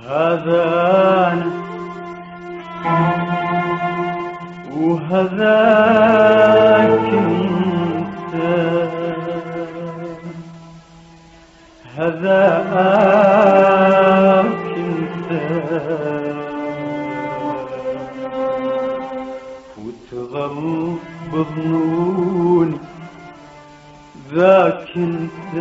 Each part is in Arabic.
هذا أنا وهذاك انت، هذاك انت وتظل بظنوني ذاك انت.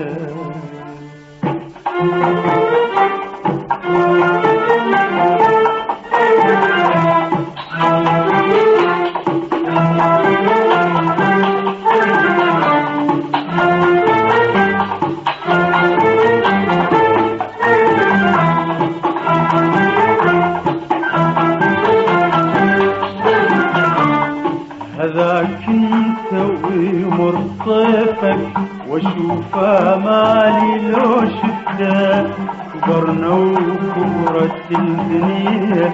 هذاك انت ويمر طيفك واشوف امالي لو شفته، كبرنا وكبرت الدنيا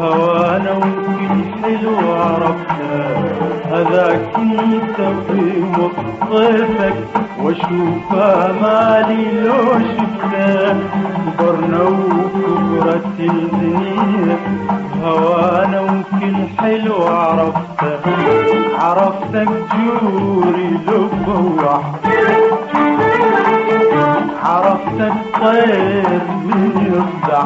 هوانا وكل حلو عرفته. هذاك انت ويمر طيفك واشوف امالي لو شفته، كبرنا وكبرت الدنيا هوانا وكل حلو عرفته. عرفتك جوري لو بوح، عرفتك طير من يصدع،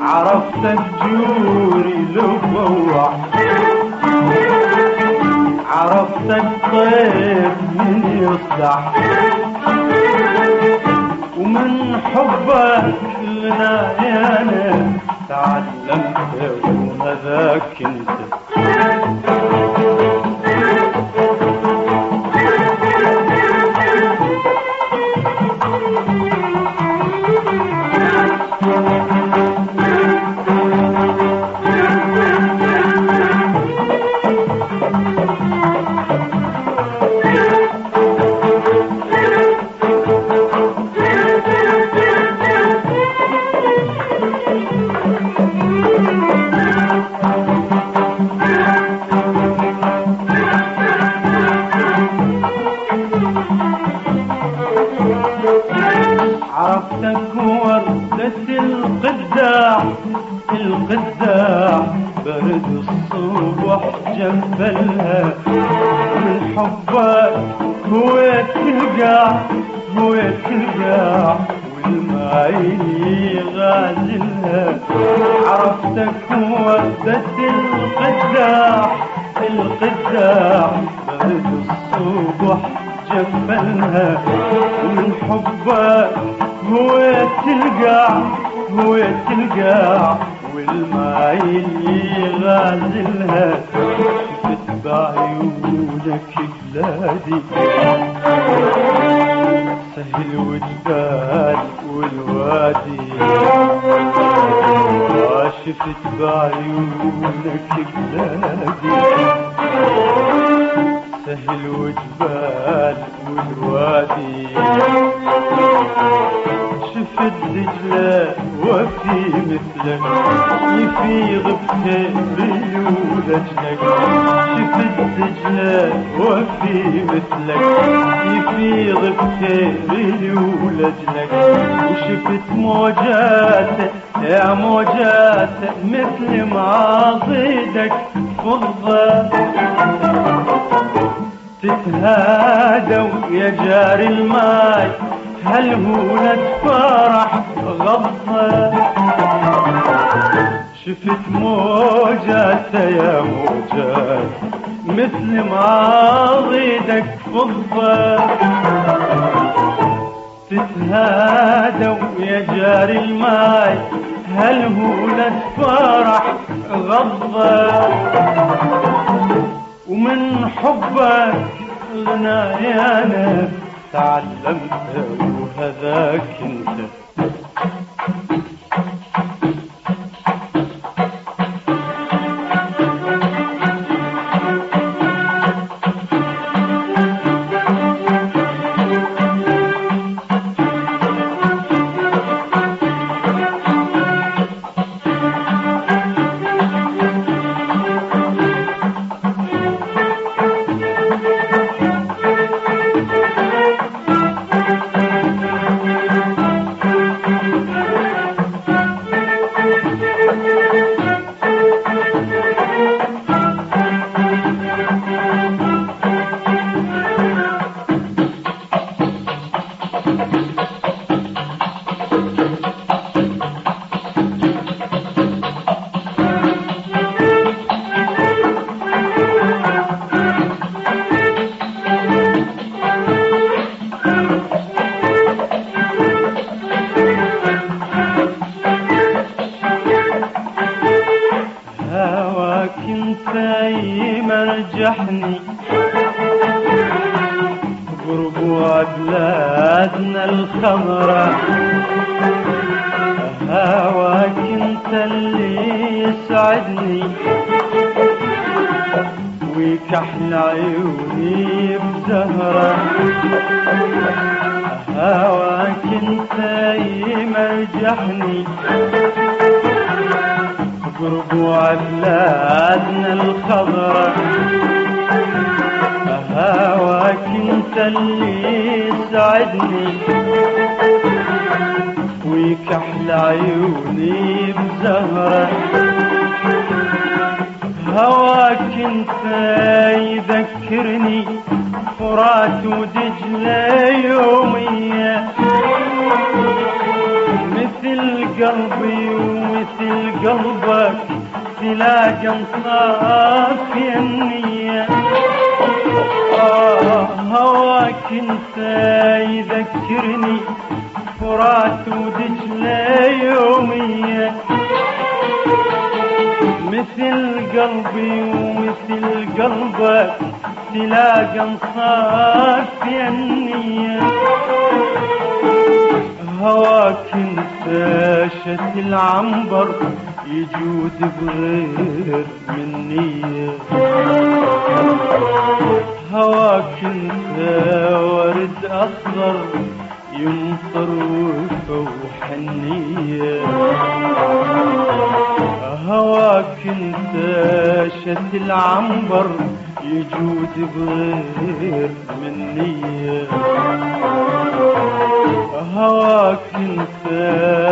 عرفتك جوري لو بوح، عرفتك طير من يصدع. ومن حبك لنا يا انا تعلمت وهذاك انت. عرفتك وردة القداع، القداع برد الصبح جبلها. من حبك هويت القاع، هويت القاع والماي غازلها. عرفتك وردة القداع، القداع برد الصبح جبلها. ومن حبك هويت القاع، هويت القاع والماي غازلها. شفت بعيونك بلادي سهل وجبال والوادي، شفت بعيونك بلادي سهل وجبال والوادي. شفت دجلة وفي مثلك يفيض بخيل ولجلك. شفت دجلة وفي مثلك يفيض بخيل ولجلك. وشفت موجاته يا موجاته مثل معاضدك فضة تتهادوا يا جاري الماي هالهولة فرح غضة. شفت موجات يا موجات مثل معاضدك فضة تتهادوا يا جاري الماي هالهولة فرح غضة. ومن حبك لنا يا انا تعلمت وهذاك انت. بلادنا الخضرا، هواك انت اللي يسعدني ويكحل عيوني بزهرة، هواك انت يمرجحني بربوع بلادنا الخضرا، هواك انت اللي يسعدني ويكحل عيوني بزهرة، هواك انت يذكرني فرات ودجلة يومية، مثل قلبي ومثل قلبك تلاقى مصافي النية، هواك انت يذكرني فرات ودجلة يومية، مثل قلبي ومثل قلبك تلاقى مصافي النية، هواك انت شت العنبر يجود بغير من نية، هواك انت ورد اخضر يمطر وفوح النية، هواك انت شت العنبر يجود بغير من نية، هواك انت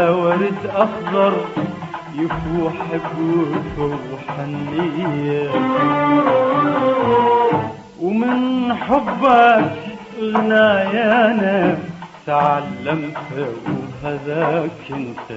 ورد اخضر يفوح بوفوح النية، ومن حبك غنايانا تعلمت وهذاك انت.